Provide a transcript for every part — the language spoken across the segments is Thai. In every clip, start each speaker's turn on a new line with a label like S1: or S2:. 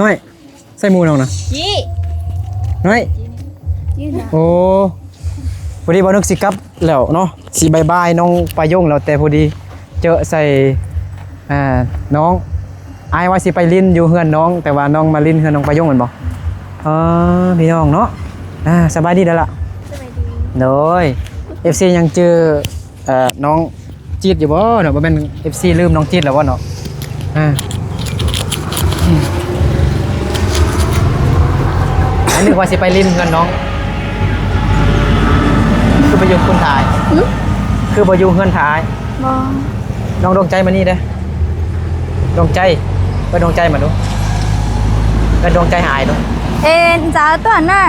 S1: น้อยใส่หมูน้องนะ
S2: จี้
S1: น้อยโอ้พอดีบ่นึกสิกลับแล้วเนาะสิบายบายน้องปายงแล้วแต่พอดีเจอใส่น้องอายว่าสิไปลิ้นอยู่เฮือนน้องแต่ว่าน้องมาลิ้นเฮือนน้องปายงแม่นบ่พี่น้องเนาะสบายดีแล้วล่ะสบายดีโดย FC ยังเจอน้องจีดอยู่บ่เนาะบ่แม่น FC ลืมน้องจีดแล้วบ่เนาะอันนึกว่าสิไปลิ้นเฮือนน้องคือไปอยู่คนถ่ายคือไปอยู่เฮือนถ่ายน้องดวงใจมานี่เด้อดวงใจไปดวงใจมาดูแล้วดวงใจหายดู
S2: จ้าตัวน่ะ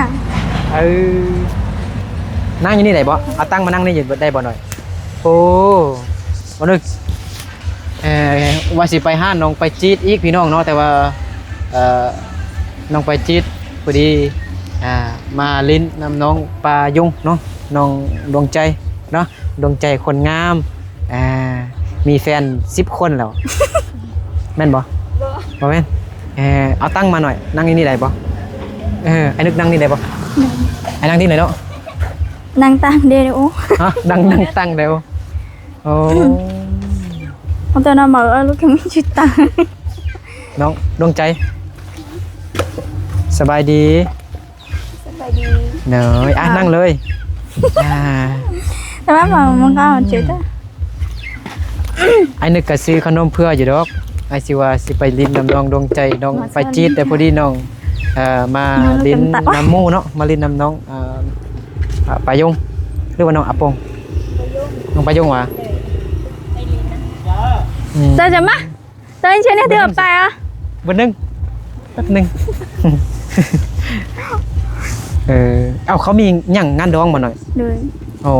S1: นั่งอยู่นี่ไหนบ่เอาตั้งมานั่งนี่อยู่ได้บ่หน่อยโอ้บ่นึกว่าสิไปห้านน้องไปจีดอีกพี่น้องเนาะแต่ว่าน้องไปจีดพอดีมาลิ้นนำน้องปลายุงเนาะน้องดวงใจเนาะดวงใจคนงามมีแฟน10 คนแล้ว แม่นบ่บ่แม่นเอาตั้งมาหน่อยนั่งนี่ได้บ่ไอ้นึกนั่งนี่ได้บ่ไอ้นั่งที่ไหนเนาะ
S2: นั่งตั้งเดียว
S1: ฮะนั่งตั้งเดียวโอ้
S2: ผมตอนนั้นบอกลูกยังไม่ชิดตั้ง
S1: น้องดวงใจสบายดีเนยนั่งเลย
S2: แต่ว่ามันก็มันชิดอ่ะ
S1: ไอ้นึกก็ซื้อขนมเพื่ออยู่ดอกไอ้สิว่าสิไปลิ้นน้ำน้องดวงใจน้องไปจีดแต่พอดีน้องมาลิ้นน้ำมูเนาะมาลิ้นน้ำน้องปายงหรือว่าน้องอาปงน้องปายงวะ
S2: จะมาจะเช่นนี้เดือบไปอ่ะ
S1: แป๊บนึงเอาเขามีอย่างงานดองมาหน่อย
S2: เลย
S1: โอ้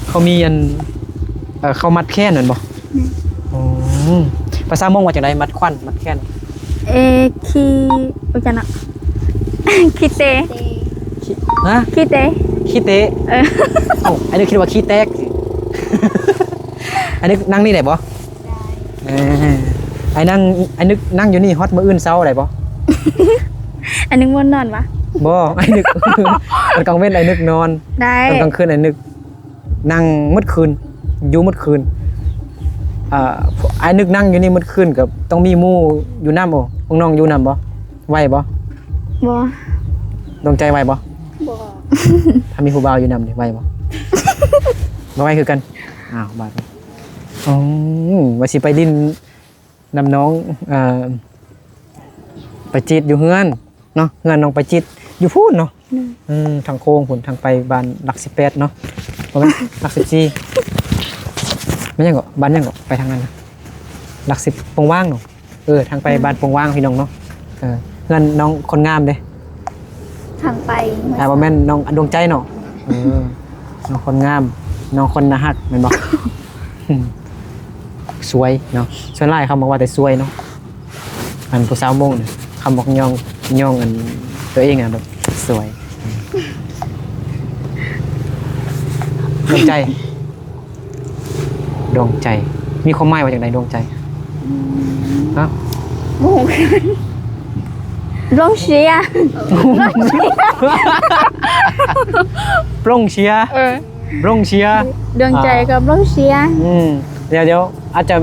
S1: เขามีอันเขามัดแค้นเหมือนบ่ภาษามงว่าจังไดมัดควันมัดแค้น
S2: คีว่าจังน่ะคีเต
S1: ฮะ
S2: คีเต
S1: อันนี้คิดว่าขี้แตกอันนี้นั่งนี่ได้บ่ไอ้นึกนั่งอยู่นี่ฮอตมื้ออื่นเช้าได้บ่
S2: อันนึกว่านอนวะ
S1: บ่ไอ้นึกตอนกลางเว้นไอ้นึกนอน
S2: ได้
S1: ตอนกลางคืนไอ้นึกนั่งมื้อคืนอยู่มื้อคืนไอ้นึกนั่งอยู่นี่มื้อคืนกับต้องมีหมู่อยู่นำบ่พวกน้องอยู่นำบ่ไหวบ่ดวงใจไหวบ่ถ้ามีผู้บ่าวอยู่นำดิไหวบ่บ่ไหวคือกันบาดว่าสิไปลิ้นนำน้องไปจีดอยู่เฮือนเนาะเฮือนน้องไปจีดอยู่พูดเนาะทางโค้งพุ่นทางไปบ้านหลัก18เนาะบ่แม่นหลัก14ไม่ยังก็บ้านยังก็ไปทางนั้นนะหลัก10ปงว่างเนาะทางไปบ้านปงว่างพี่น้องเนาะเฮือนน้องคนงามเด้
S2: ทางไป
S1: บ่แม่นน้องดวงใจเนาะน้องคนงามน้องคนน่าฮักแม่นบ่สวยเนาะส่วนหลายเขาบอกว่าแต่สวยเนาะอันผู้สาวมงคำบอกย่องอันตัวเองแบบสวยดวงใจมีความหมายว่าอย่างไรดวงใจฮะ
S2: ลงเชีย
S1: ปร่งเชีย
S2: ดวงใจกับลงเชีย
S1: เดี๋ยวอาจจะ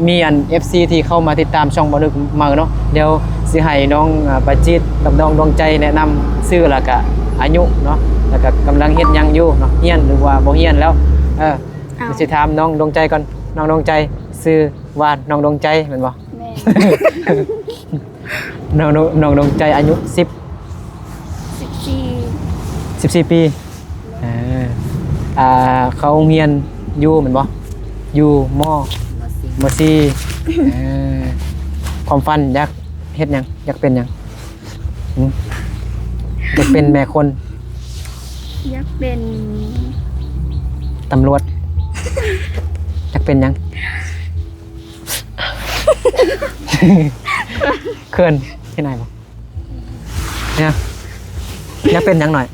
S1: มีอัน FC ที่เข้ามาติดตามช่องบ่นึกมาเนาะเดี๋ยวสิให้น้องปาจิตกับน้องดวงใจแนะนำชื่อแล้วก็อายุเนาะแล้วก็กำลังเฮ็ดหยังอยู่เนาะเฮียนหรือว่าบ่เฮียนแล้วสิถามน้องดวงใจก่อนน้องดวงใจชื่อว่าน้องดวงใจแม่นบ่น้องดวงใจอายุ14ปีเขาเรียนอยู่แม่นบ่อยู่ม.4 ความฝันอยากเฮ็ดหยังอยากเป็นหยังอยากเป็นแม่คน
S2: อยากเป็น
S1: ตำรวจอยากเป็นหยังเขินที่ไหนบ่เนี่ยอยากเป็นหยังหน่อย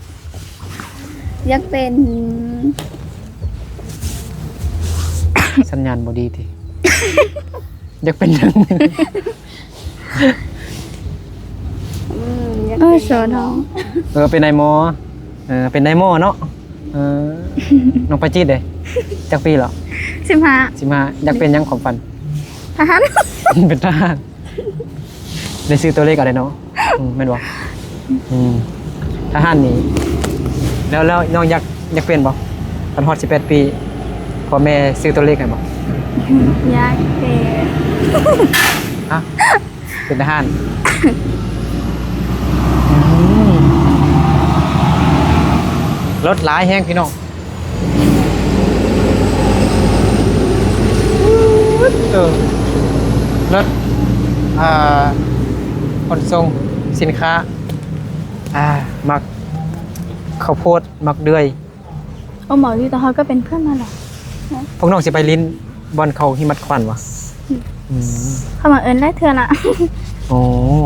S2: อยากเป็น
S1: สัญญาณบ่ดีทีอยากเป็นหยัง
S2: สอน้อง
S1: เป็นนายหมอเป็นนายหมอเนาะน้องปาจิตเลยจักปีเหรอ
S2: 15
S1: อยากเป็นหยังของฟัน
S2: ทหาร
S1: เป็นทหารได้ซื้อตัวเลขอะไรเนาะแม่นบ่ทหารนี่แล้วน้องอยากเป็นบ่ตอนฮอด18 ปีพ่อแม่ซื้อตัวเลขให้บ่
S2: อยากเป็น
S1: ฮะเป็นทหารรถหลายแห้งพี่น้องรถขนส่งสินค้ามักข้าวโพดมักเดือย
S2: โอ้หมออยู่ต่อเขาก็เป็นเพื่อนมาหรอ
S1: พวกน้องสิไปลิ้นบอลเขาหิมัดควันวะ
S2: เขามาเอิญได้เถื่อนอ่ะ
S1: โอ้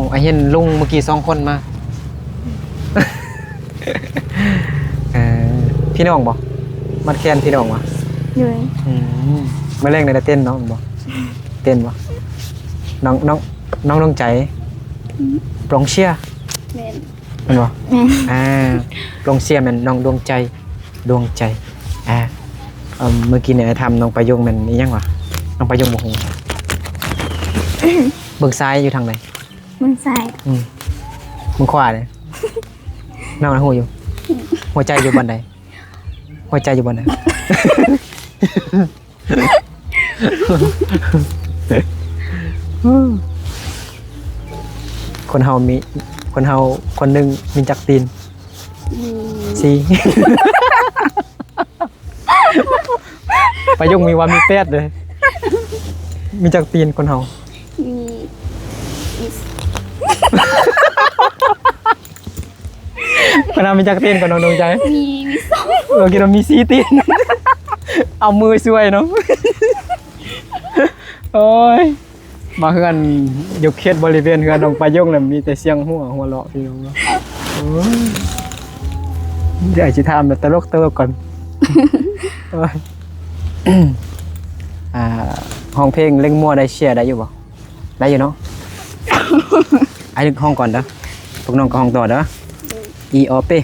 S1: ไอเห็นลุงเมื่อกี้2 คนมา พี่น้องบ่มัดแคนพี่น้องวะ
S2: อยู่
S1: มาเล่นในเต้นน้องบ่เต้นบ่น้องใจปลงเชีย
S2: แม่น
S1: มันบ่
S2: แม่น
S1: ปลงเชียมันน้องดวงใจเมื่อกี้เนี่ยทำน้องประโยงมันนี่ยังวะน้องประโยงบ่ฮู้เบิ่งซ้ายอยู่ทางไหน
S2: มึงใส่
S1: มึงขวาเลยน้องหูอยู่ หัวใจอยู่บนใดหัวใจอยู่บนไหน คนเฮาคนหนึ่งมีจักตีนสี่ ประโยคมีวันมีแปดเลยมีจักตีนคนเฮา
S2: มี
S1: คนเฮามีจักตีนคนน้องดวงใจ
S2: มีสอง
S1: คิดว่ามี4 ตีน เอามือช่วยเนาะ โอ้ยมาเฮือนยกเขตบริเวณเฮือนน้องปลายงน่ะมีแต่เสียงหัวเราะพี่น้องเนาะโอ้ยเดี๋ยวสิถามแบบตลกก่อน โอ้ยห้องเพลงเล่งมั่วได้เชียร์ได้อยู่บ่ได้อยู่เนาะ ไอ้ห้องก่อนเด้อพวกน้องก็ห้องต่อเด้ออีออเป้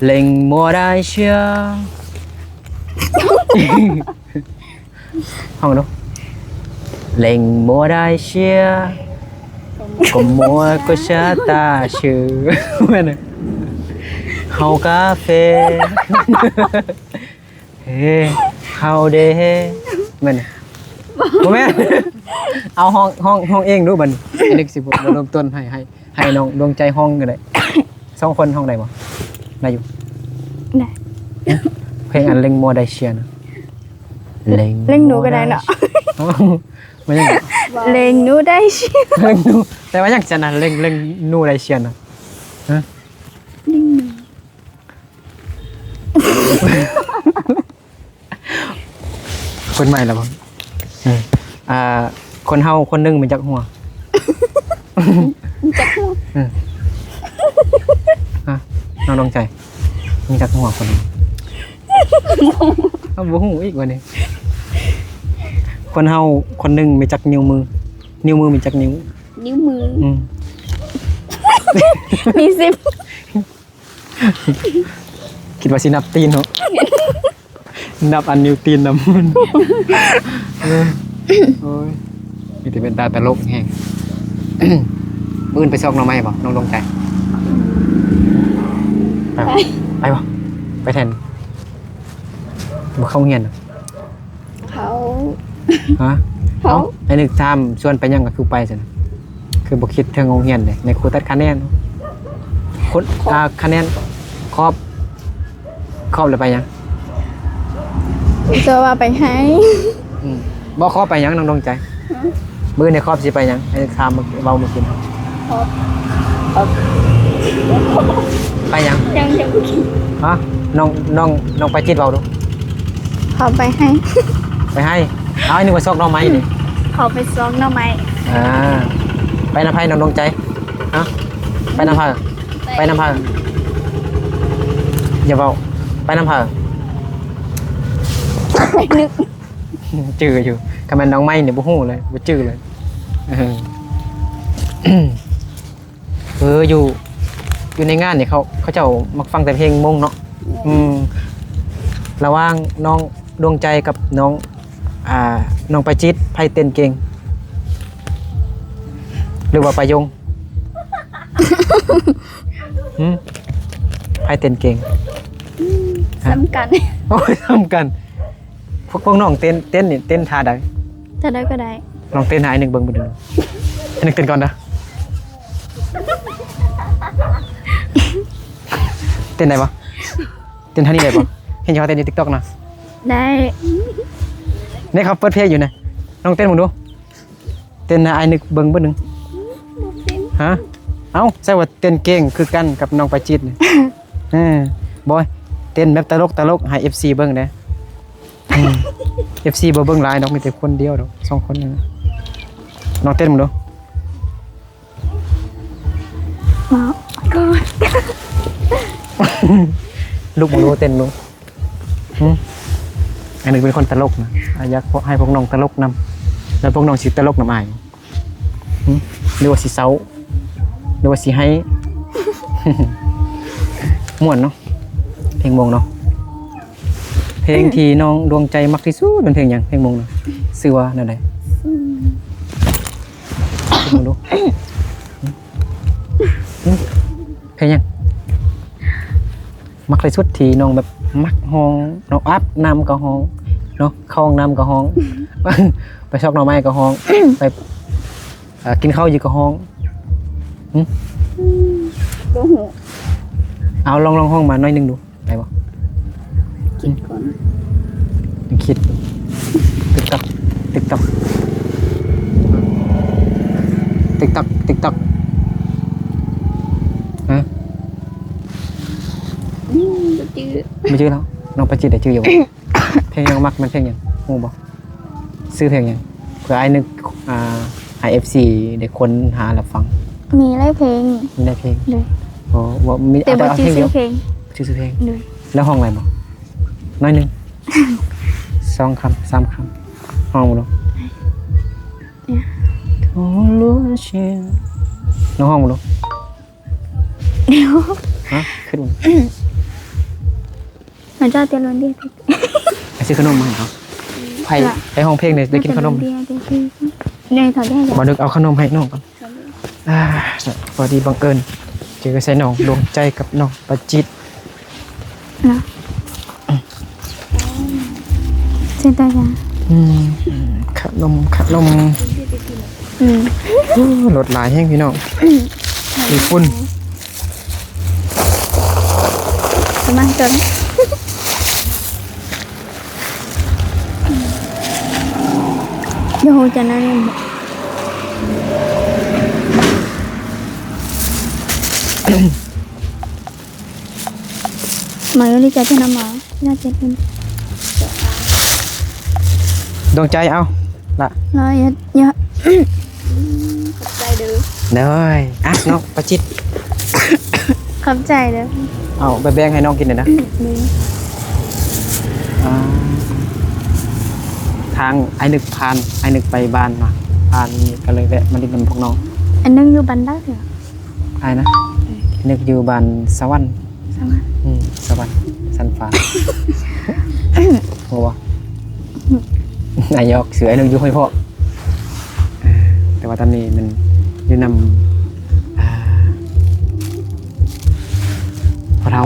S1: เล่งมั่วได้เชียร์ ห้องดูเล่งมัวได้เชียก็มัวก็ชะตาชื่อแม่นเฮากาเฟ่ เฮ้เฮาเดแม่นบ่แม่นเอาห้องเองดูบัดนี้ไอ้นึกสิบ่เริ่มต้นให้น้องดวงใจห้องก็ได้2 คนห้องใดบ่ได้อยู่
S2: ได้
S1: เพลงอันเล่งมัวได้เชียนะ
S2: เล่งหนูก็ได้เนาะ
S1: มันยัง
S2: เล่งหนูได้ชิ
S1: เล่งนูแต่ว่าอยากจะนะเล่งนูไรเชียนนะฮะ
S2: เล่งหนู
S1: คนใหม่แล้วบ่คนเฮาคนหนึงมันจักหัว
S2: จักหัว
S1: ฮะน้องดวงใจมีจักหัวคนนึงเอาบ่ฮู้อีกว่านี้คนเฮาคนหนึงมีจักนิ้วมือมีจักนิ้ว
S2: นิ้วมือ
S1: มี
S2: มี10
S1: คิดว่าสินับตีนเนาะ นับอันนิ้วตีนนำโอ้ยมีแต่เป็นตาตลกแฮง มื้ออื่นไปซอกหน่อไม้บ่น้องดวงใจไปบ่ไปแทนบ่เข้าเรียนเหรอ
S2: เขา
S1: ฮะไอ้นึกถามชวนไปยังก็คือไปซั่นคือบ่คิดถึงโรงเรียนเลยในครูตัดคะแนนคนคะแนนครอบแล้วไปยัง
S2: จะว่าไปให้
S1: บ่ครอบไปยังน้องดวงใจมื้อในครอบสิไปยังไอ้นึกถามเว้าเมื่อกี้ไปยัง
S2: ยังบ่คิด
S1: ฮะน้องไปจิตเว้าดู
S2: เขาไปให้
S1: ไปให้เอาไอ้นึกว่าซอกหน่อไม้นี่
S2: เขาไปซ้อมหน่อไม้
S1: ไปนำไผน้องดวงใจฮะไปนำไผอย่าเว้าไปนำไผ
S2: นึก
S1: จื้ออยู่คำแม่นน้องไม้เนี่ยบ่ฮู้เลยบ่จื้อเลยอยู่ อยู่ในงานเนี่ยเขาเจ้ามักฟังแต่เพลงมงเนาะระหว่างน้องดวงใจกับน้องน้องประจิตไผเต้นเก่งหรือว่าประยง ไผเต้นเก่ง
S2: สำคัญ
S1: โอ้ยทำกันพวกน้องเต้นนี่เต้นท่าใด
S2: ถ้าได้ก็ได้
S1: น้องเต้นหาไอ้หนึ่งเบิ่งบ่ดูไอ้หนึ่งเต้นก่อนนะเต้นได้ปะเต้นท่านี้ได้ปะเห็นเขาเต้นใน TikTok นะ
S2: ได้
S1: นี่เขาเปิดเพลงอยู่นะน้องเต้นมึงดูเต้นหาไอ้หนึ่งเบิ่งบ่หนึงฮะเอ้าใช่ว่าเต้นเก่งคือกันกับน้องประจิตนี่ บอยเต้นแบบตลกให้ FC เบิ่งเด้FC บ่เบิ่งหลายดอกมีแต่คนเดียวดอก2คนนี่นะน้องเต้นมึงดู
S2: ว้าวก็
S1: ลูกมึงดูเต้นมึงอันหนึ่งเป็นคนตลกนะอยากให้พวกน้องตลกนำแล้วพวกน้องสิตลกนำอ้ายหรือว่าสิเซาหรือว่าสิให้ ม่วนเนาะเพลงมงเนาะเพลงที่น้องดวงใจมักที่สุดเป็นเพลงหยังเพลงมงเนาะชื่อว่าแนวใดมึงดูเพลงหยังมักที่สุดที่น้องแบบมักห้องน้องอัพน้ำก็ห้องเนาะเข้าห้องน้ำก็ห้อง ไปชอกหน่อไม้ก็ห้อง ไปกินข้าวอยู่ก็ห้อง
S2: บ่หู
S1: เอาลองห้องมาหน่อยหนึงดูได้บ่
S2: คิดก่อน
S1: คิดติ๊กตักติ๊กตักติ๊กตักติ๊กตักฮะ
S2: จื้อ
S1: ไม่ชื่อแล้วน้องประจิตได้ชื่ออยู่บ่ เพลงยังมักมันเพลงยังฮู้บ่ซื้อเพลงยังเผื่อไอ้นึกให้ FC ได้คนหารับฟัง
S2: มีหลายเพลง
S1: มีได้เพลง
S2: เลย
S1: โอ้บ่มี
S2: แต่บ่
S1: เอา
S2: จื้
S1: เพล
S2: อง
S1: เดียว
S2: เพลง
S1: ชื่อเพลง
S2: เลย
S1: แล้วห้องอะไรบ่น้อยหนึง 2 คำ 3 คำห้องบ่เนาะโอ้รู้เชียน้องห้องบ่เนาะ
S2: เดี๋ยว
S1: ฮะขึ้นบ่
S2: มันจะเต้นรนดี
S1: ไปซื้อขนมมาให้เขาไปห้องเพลงได้กินขนม
S2: ในถอดได้
S1: บ่นึกเอาขนมให้น้องก่อนพอดีบังเอิญเจอใส่น้องดวงใจกับน้องประจิต
S2: นะเส้นตาจ้ะ
S1: ขนมรถหลายแห้งพี่น้องมีฝุ่น
S2: มาจนเดี๋ยวจะนั่นมาอยู่ที่จะน้ำหมาน่าจะเป็น
S1: ดวงใจเอาละ
S2: น้อยเยอะใจเด้อ
S1: เด้อน้องประจิต
S2: ขอบใจเด้อ
S1: เอาไปแบ่งให้น้องกินหน่อยนะทางไอ้นึกไปบ้านมาผ่านก็เลยแวะมาเล่นกับพวกน้อง
S2: อันนึงอยู่บันไดเหรอ
S1: ไอ้นะนึกอยู่บ้านสวรรค์
S2: สวัสดี
S1: สวรรค์สันฟ้าโอ้วะนายกเสือไอ้นึกอยู่ให้พ่อแต่ว่าตอนนี้มันอยู่นำพอเท้า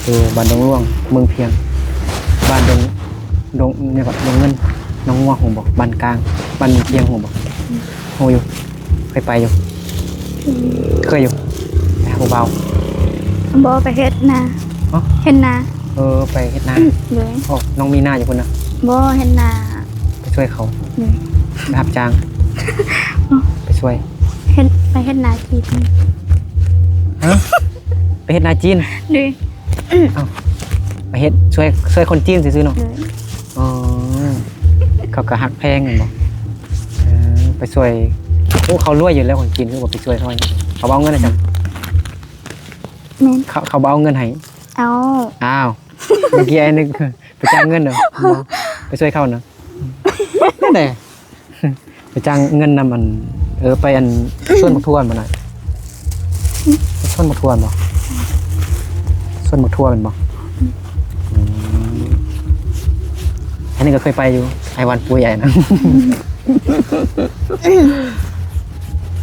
S1: อยู่บ้านดงร่วงเมืองเพียงบ้านดงเนี่ยก็ดงเงินน้องง่วงหงบอกบ้านกลางบ้านเพียงหงบอกโหอยู่ไปอยู่เคยอยู่ไปหาเบา
S2: บ่ไปเฮ็ดนา
S1: อ๋อ
S2: เฮ็ดนา
S1: ไปเฮ็ดนา
S2: เลย
S1: โอ้น้องมีหน้าอยู่คนนะ
S2: บ่เฮ็ดนา
S1: ไปช่วยเขา
S2: เลย
S1: ไปรับจ้างไปช่วย
S2: ไปเฮ็ดนาทีนึง
S1: ฮะไปเฮ็ดนาจีน
S2: เลย
S1: ไปเฮ็ดช่วยคนจีนซื้อๆเนาะ
S2: เลย
S1: อ๋อเขาก็หักแพงกันบอกไปช่วยโอ้เขารวยอยู่แล้วคนจีนคือว่าไปช่วยเขาเขาเอาเงินให้จัง
S2: แม่น
S1: เขาเอาเงินให้
S2: เอา
S1: อ้าวเมื่อกี้ไอ้นึกไปจ้างเงินเหรอไปช่วยเขาเนาะนั่นแหละไปจ้างเงินนำไปส่วนบักทวนมาหน่อย ส่วนบักทั่วบ่ส่วนบักทั่วเป็นบ่อันนี้ก็เคยไปอยู่ไอวันปูใหญ่นะ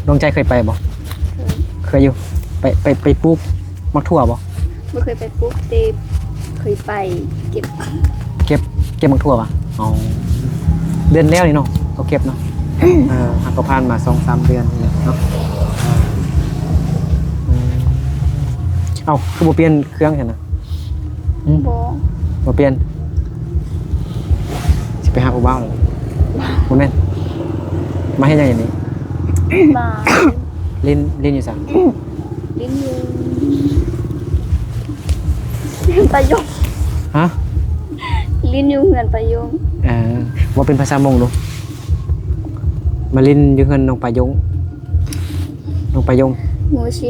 S1: ดวงใจเคยไปบ่เคยอยู่ไปปลูกมักทั่วบ่
S2: ไม่เคยไปปลูกแต่เคยไปเก็บ
S1: เก็บมักทั่วป่ะอ๋อเดือนแล้วนี่เนาะเขาเก็บเนาะหักก็ผ่านมา 2-3 เดือนนี่เนาะเอ้าคือบ่เปลี่ยนเครื่องเห็นนะ
S2: บ่
S1: บ่เปลี่ยนสิไปหาผู้บ่าวเลยบ่แม่นมาเฮ็ดหยังอย่างนี้
S2: มา
S1: ลิ้นอยู่ซั่น
S2: ลิ้นอยู่ประโยง
S1: ฮะ
S2: ลิ้นอยู่เหือนประโยง
S1: ว่าเป็นภาษามงลูกมาลิ้นอยู่เฮือนน้องปายงน้องปายง
S2: มือชี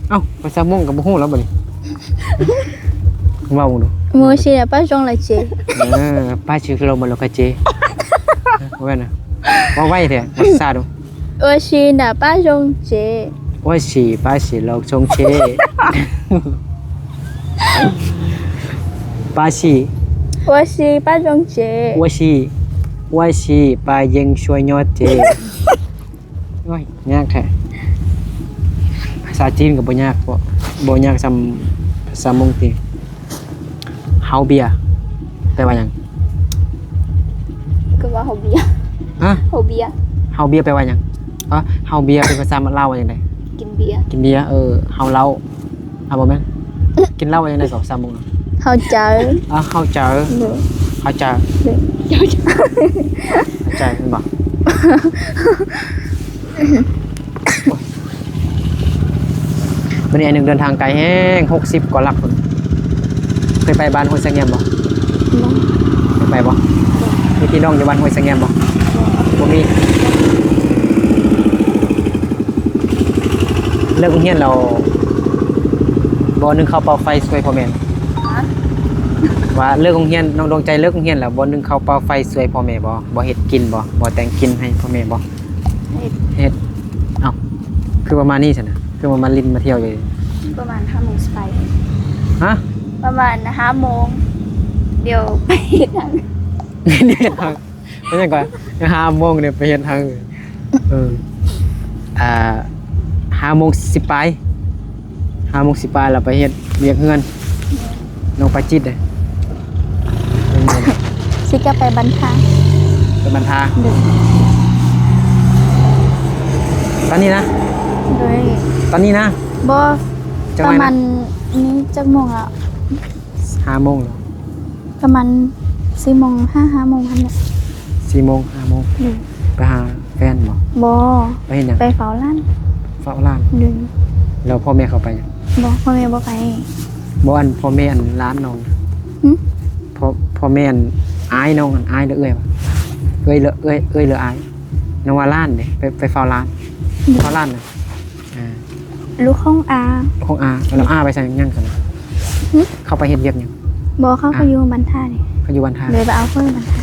S1: เอ้าภาษามงก็บ่ฮู้แล้วบัดนี้เว้าดู
S2: มือชีน่ะป้าจงละเจ
S1: ป้าชื่อเราบ่ลกะเจว่าแม่นน่ะว่าไว้แท้ภาษาดู
S2: 我是哪八中节？
S1: ว่าสิป้าสิเราชงเชป้าสิ
S2: 我是八中节。
S1: ว่าสิป้ายังช่วยยอดเจโอ้ยยากแท้ภาษาจีนก็บ่ยากบ่ยากซำภาษามงติเฮาเบียแปลว่าหยัง
S2: ก็ว่าเขาเบียร์
S1: ฮะ
S2: เขาเบียร์
S1: เฮาเบียแปลว่าหยังเฮาเบียเป็นภาษาลาวว่าจังได๋
S2: กินเบียร์
S1: กินเบียร์เฮาเหล้าบ่แม่นกินเหล้าว่าจังได๋ก็ภาษามง
S2: เขาเจอ
S1: เฮาเจอ
S2: เนอะ
S1: เฮาเจอ
S2: เนอะเจ้าเจอ
S1: เฮาเจอแม่นบ่วันนี้อันหนึงเดินทางไกลแฮง60กว่าลักพุ่นเคยไปบ้านห้วยสังแยมบ่เคยไปบ่มีพี่น้องอยู่บ้านห้วยสังแยมบ่บ่มีเลิกโรงเรียนเราบ่นึงเข้าเป่าไฟช่วยพ่อแม่ว่าเลิกโรงเรียนน้องดวงใจเลิกโรงเรียนแล้วบ่นึงเข้าเป่าไฟช่วยพ่อแม่บ่เฮ็ดกินบ่แต่งกินให้พ่อแม่บ่เฮ็ดเอ้าคือประมาณนี้ซั่นน่ะคือประมาณลิ้นมาเที่ยวอยู่
S2: ประมาณ5 โมงไป
S1: ฮะ
S2: ประมาณ5 โมง เดี๋ยวไปทาง
S1: เนี่ยทางเป็นยังไง5 โมงเนี่ยไปเฮ็ดทาง5 โมง10ปลาย5 โมง10ปลายแล้วไปเฮ็ดเวียกเฮือนน้องปาจิตเด้
S2: สิก็ไปบันทาง
S1: เป็นบรรทา
S2: เดิน
S1: ตอนนี้นะ
S2: โดย
S1: ตอนนี้นะ
S2: บ่
S1: จัง
S2: ป
S1: ไร
S2: ระมา
S1: นะ
S2: ณนี้จักโมงแล้ว
S1: 5 โมงเหรอ
S2: ประมาณ4 โมง5 โมงพันเนี่ย
S1: 4 โมง 5 โมง
S2: เดิน
S1: ไปหาแฟนบ่
S2: บ่
S1: ไปเฮ็ดหยัง
S2: ไปเฝ้าร้าน
S1: เฝ้าร้าน
S2: เดิน
S1: แล้วพ่อแม่เขาไปหยัง
S2: บ่พ่อแม่บ่ไป
S1: บ่อันพ่อแม่อันร้านน้อง
S2: หึ
S1: พ่อแม่อันอายน้องอันอายเด้อเอ้ยว่ะเอ้ยเหลืออายน้องว่าร้านเด้ไปเฝ้าร้านเฝ้าร้านน่ะ
S2: ลูกของอา
S1: ของอาแล้วอาไปใส่ยังกันนะ
S2: หึ
S1: เข้าไปเฮ็ดเวียกหยัง
S2: บ่เขาก็อยู่บันทานี่
S1: เขาอยู่บ้านท่า
S2: เลยไปเอาเพิ่นบันทา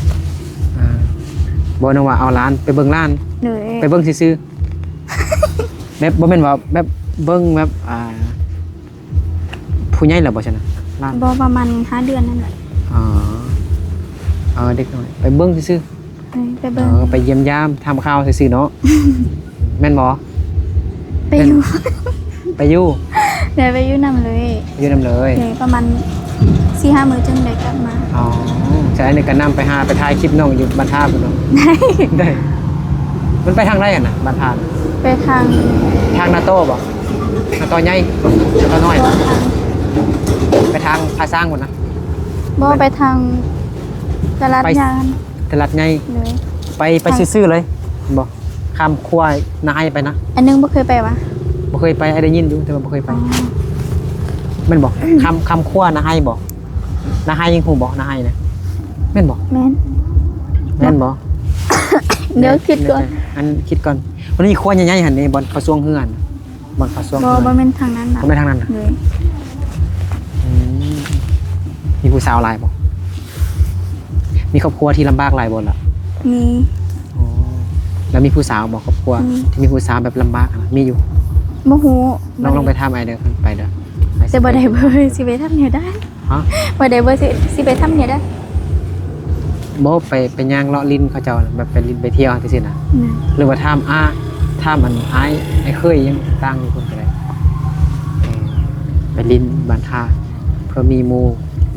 S1: บ่นึกว่าเอาร้านไปเบิ่งร้าน
S2: เลย
S1: ไปเบิ่งซื่อๆแบบบ่แม่นว่าแบบเบิ่งแบบผู้ใหญ่แล้วบ่ซั่นน่ะร้าน
S2: บ่ประมาณ5 เดือนนั่นแหละ
S1: อ๋อเด็กน้อยไปเบิ่งซื่อ
S2: ไปเบิ่ง
S1: ไปเยี่ยมยามทำข่าวซื่อๆเนาะแม่นบ่
S2: ไปอยู่
S1: ไปอยู่
S2: เลยไปอยู่นำเลย
S1: อยู่นำเลย
S2: เลยประมาณ 4-5 มื้อจึงได้กลับมา
S1: อ๋อใช่อันนี้ก็นำไปหาไปถ่ายคลิปน้องอยู่บ้านท่าพุ่นเนาะได้มันไปทางไหนกันน่ะบ้านท่า
S2: ไปทาง
S1: ทางนาโต้บ่นาโต้ใหญ่นาโต้น้อย
S2: บ่ทาง
S1: ไปทางพาสร้างพุ่นนะ
S2: บ่ไปทางตลาดยาน
S1: ตลาดใหญ่
S2: เลย
S1: ไปซื่อๆเลยบ่ข้ามขั้วนายไปนะ
S2: อันนึงบ่เคยไปวะ
S1: บ่เคยไปได้ยินอยู่แต่ว่าบ่เคยไป
S2: อ๋อ
S1: แม่นบ่ข้ามขั้วนายบ่นายยังฮู้บ่นายนะแม่นบ่
S2: แม่น
S1: แม่นบ่
S2: เดี๋ยวคิดก่อน
S1: อันคิดก่อนวันนี้ขั้วใหญ่ๆหั่นนี่บ่อนกระทรวงเฮือนบ่อนกระทรวง
S2: บ่
S1: เฮือน
S2: บ่แม่นทางนั้นน่ะ
S1: บ่แม่นทางนั้นน่ะ
S2: เลย
S1: มีผู้สาวหลายบ่มีครอบครัวที่ลำบากหลายบ่ล่ะ
S2: มี
S1: อ๋อ แล้วมีผู้สาวบอกครอบครัวที่มีผู้สาวแบบลำบากอะมีอยู่
S2: บ่ฮู้
S1: น้องลงไปทำไอเด้อไปเด้อ
S2: แต่บ่ได้เบอร์สิไปทำเนี่ยได้
S1: ฮะ
S2: บ่ได้เบอร์สิไปทำเนี่ยได้
S1: โมไปย่างเลาะลิ้นเขาเจ้าน่ะแบบไปลิ้นไปเที่ยวที่สินะ
S2: นะ
S1: หรือว่าท่ามท่ามอันไอ้เคยยังตั้งอยู่คนไปเลยไปลิ้นบ้านท่าเพื่อมีหมู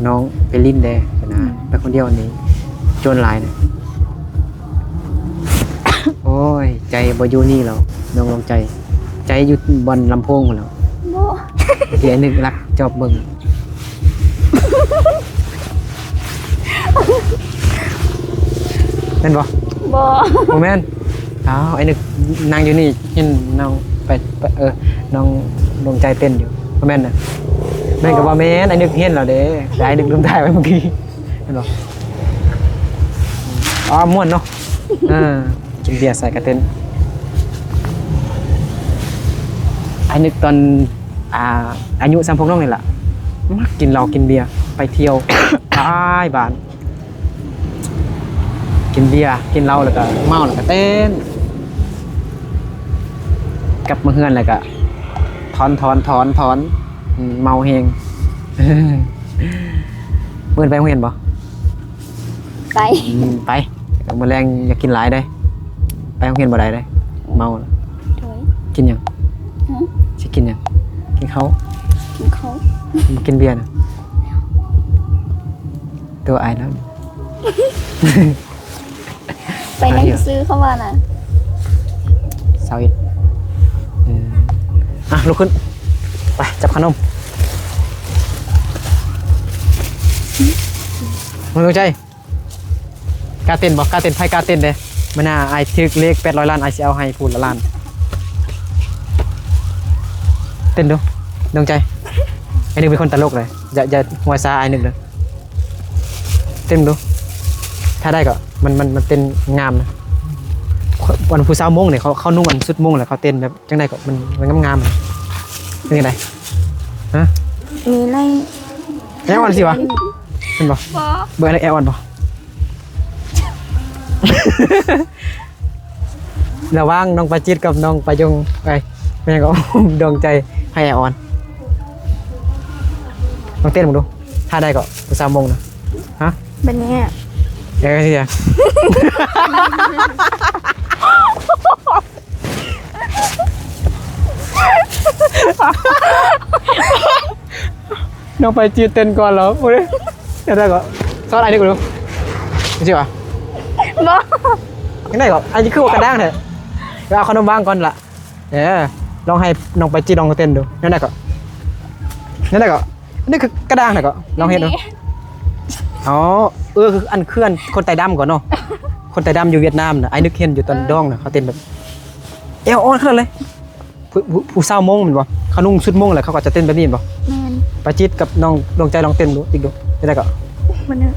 S1: น้องไปลิ้นแดนะไปคนเดียววันนี้โจรหลายนะ โอ้ยใจบ่อยู่นี่แล้วน้องลองใจอยู่บนลำโพงหมดแล้ว
S2: บ่
S1: ที่ไอ้นึกรักจอบเบิ่งแม่นบ่
S2: บ่
S1: โมแม่นอ้าวไอ้นึกนั่งอยู่นี่เห็นน้องไปน้องดวงใจเต้นอยู่โมแม่นน่ะแม่นก็บ่แม่นไอ้นึกเห็นแล้วเด้แต่ไอ้นึกลืมถ่ายไว้เมื่อกี้เห็นบ่อ๋อม่วนเนาะกินเบียร์ใส่กระเต้นไอ้นึกตอนอายุ3พวกน้องนี่ล่ะมักกินเหล้ากินเบียร์ไปเที่ยว บ้านกินเบียร์กินเหล้าแล้วก็เมาแล้วก็เต้นกลับมาเฮือนแล้วก็ถอนเมาเฮง เมื่อไปโรงเรียนบ่
S2: ไป
S1: ไปมื้อแรงอยากกินหลายได้ไปโรงเรียนบ่ได้ได้เมาแล้ว
S2: ถอย
S1: กินหยัง
S2: ฮะ
S1: สิกินหยังกินข้าว
S2: กินเขา
S1: กินเบียร์น่ะตัวอายแล้ว
S2: ไปนั่งซื้อเข้ามาน่ะ
S1: เสาร์อิดลุกขึ้นไปจับขนมมึงเข้าใจกาเต้นบอกกาเต้นไพ่กาเต้นเด้มันน่าไอทึกเลข800 ล้านไอสิเอาให้พูดละล้านเต้นดูดวงใจไอหนึ่งเป็นคนตลกเลยอย่าหัวซาไอหนึ่งเลยเต้นดูถ้าได้ก็มันเต้นงามนะวันผู้สาวมงเนี่ยเขานุ่งกันสุดมงเลยเขาเต้นแบบจังไดก็มันงามๆเป็นยังไงฮะ
S2: มีไล่
S1: แอลวันสิวะเป็นบ่
S2: บ่
S1: เบอร์อะไรแอลวันบ่ ระว่างน้องปาจิตกับน้องปายงไปแม่ก็ ดวงใจให้แอลวันลองเต้นมึงดูถ้าได้ก็ผู้สาวมงนะฮะ
S2: บัดนี้
S1: เดี๋ยวสิอ่ะ น้องไปจีเต้นก่อนเหรอโอ้ยเดี๋ยวได้ก็ซ้อนอะไรนี่กูดูจริงป่ะ
S2: บ่
S1: ยังไงก็อันนี้คือว่ากระด้างเถอะเดี๋ยวเอาขนมบ้างก่อนละลองให้น้องไปจีลองเต้นดูนั่นได้ก็อันนี้คือกระด้างเถอะก็ลองเห็นดูอ๋อคืออันเคลื่อนคนไต่ดำก่อนเนาะคนไต่ดำอยู่เวียดนามนะไอ้นึกเห็นอยู่ตอนดองนะเขาเต้นแบบเอวอ่อนขนาดเลยผู้เศร้ามงเหมือนบ่เขานุ่งชุดมงเลยเขาก็จะเต้นแบบนี้บ่
S2: แม่น
S1: ปาจิตกับน้องดวงใจลองเต้นดูอีกดูได้ก็
S2: บัดนี้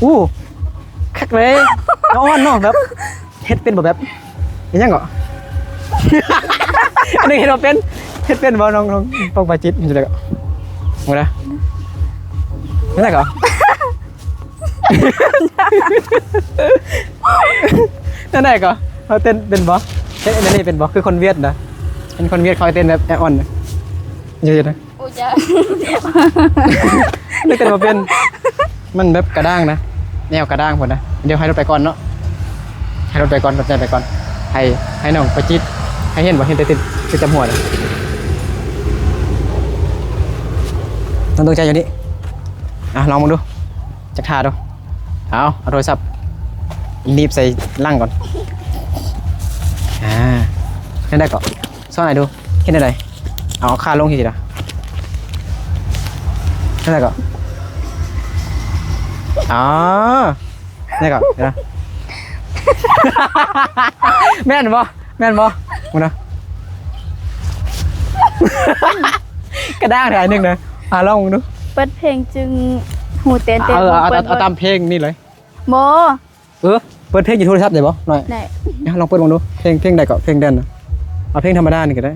S1: อู้คักเลยน้องอ้อนเนาะแบบเฮ็ดเป็นแบบเป็นยังก็ อันนี้เฮ็ดเป็นบ่น้องปองปาจิตอยู่ได้ก็หมดละไม่ได้ก็ นั่นได้ก็เขาเต้นเป็นบ่เต้นอันนี้เป็นบ่คือคนเวียดนะเป็นคนเวียดเขาเต้นแบบแอออนเยอะๆนะ
S2: โอ้จ้ะ
S1: นี่เต้นมาเป็นมันแบบกระด้างนะแนวกระด้างหมดนะเดี๋ยวให้รถไปก่อนเนาะให้รถไปก่อนรถใจไปก่อนให้น้องไปจิตให้เห็นบ่เห็นแต่ติดคือจำหัวเลยต้องดูใจอยู่นี่ลองมาดูจักท่าดูเอาโทรศัพท์รีบใส่ล่างก่อนนั่นได้ก่อนซ่อนไหนดูเห็นอะไรเอาขาลงทีละนั่นได้ก่อนนี่ก่อนเดี๋ยวนะ แม่นบ่มึงนะ กระด้างถ่ายหนึ่งนะลองมึงดู
S2: เปิดเพลงจึงหูเต้น
S1: เอาตามเพลงนี่เลย
S2: บ่
S1: เปิดเพลงอยู่โทรศัพท์ได้บ่หน่อย
S2: ได้
S1: ลองเปิดลองดูเพลงใดก็เพลงแดนนะเอาเพลงธรรมดานี่ก็ได้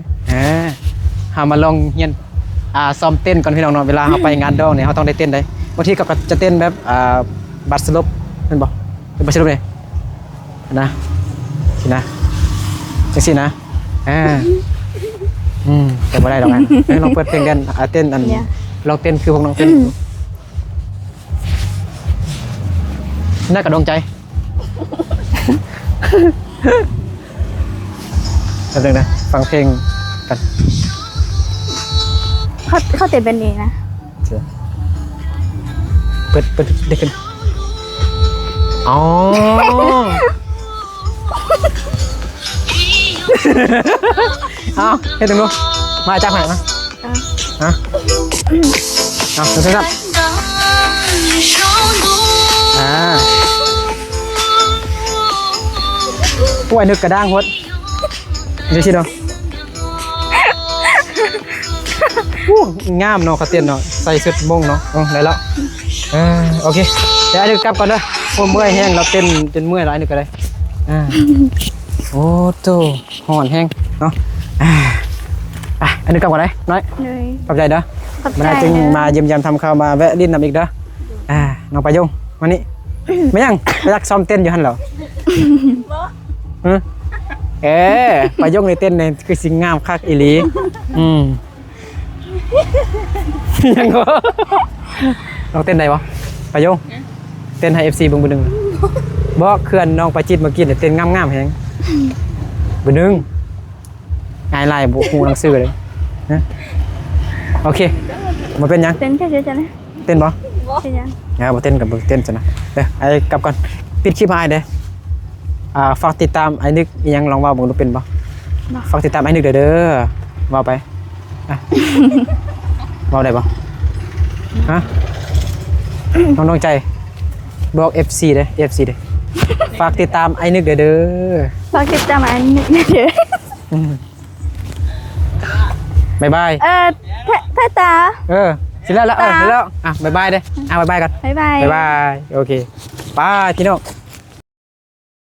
S1: หามาลองเฮียนซ้อมเต้นก่อนพี่น้องเนาะเวลาเขาไปงานดองเนี่ยเขาต้องได้เต้นได้บางทีกับจะเต้นแบบบัตรสลบเป็นบ่เป็นบัตรสลบเลย นะสินะจังสินะแต่บ่ได้ดอกอันลองเปิดเพลงกันเต้นอันลองเต้นคือพวกน้องเต้นน่ากระดองใจแล้วนึงนะฟังเพลงกัน
S2: เขาเตะเป็นดีนะ
S1: เปิดได้ขึ้นอ๋อเอาให้ถึงนู้นมาจ้าหน่อยมาฮะเอาถึงครับป่วยนึกกระด้างหดเดี๋ยวชิเนาะงามเนาะเขาเตียนเนาะใส่ชุดมงเนาะได้แล้วโอเคเดี๋ยวดึกกลับก่อนเด้อผมเมื่อยแห้งเราเต้นจนเมื่อยหลายนึกก็ได้โอ้โตห่อนแห้งเนาะอันนี้กลับก่อนได้น้อยขอบใจเด้อมาจึงมาเยี่ยมยามทำข้าวมาแวะดิ้นนำอีกเด้อน้องปายงมานี่ไม่ยังไปรักซ้อมเต้นอยู่หันเหรอปายงในเต้นในคือสิ่งงามคักอีหลียังก็น้องเต้นได้ปะปายงเต้นให้ FC บึงบึงบอกเคลื่อนน้องปาจิตเมื่อกี้เนี่ยเต้นงามๆแฮงบึงง่ายลายบุกหูหนังสือเลยนะโอเคมาเป็นยัง
S2: เต้นแค่เฉยๆนะ
S1: เต้นปะ
S2: ใช่ยัง
S1: มาเต้นกับเต้นจ้ะนะเดี๋ยวไอ้กลับก่อนปิดคลิปให้เด้ฝากติดตามไอ้นึกยังลองว่าบุกดูเป็นปะฝากติดตามไอ้นึกเด้อว่าไปว่าได้ปะฮะน้องใจบอก FC เด้ FC เด้ฝากติดตามไอ้นึกเด้อ
S2: ฝากติดตามไอ้นึกเด้
S1: อบายบาย
S2: แท้ตา
S1: สิแล้วเสร็จแล้วบ๊ายบายเด้บ๊ายบายกัน
S2: บ๊ายบาย
S1: โอเคบายพี่น้อง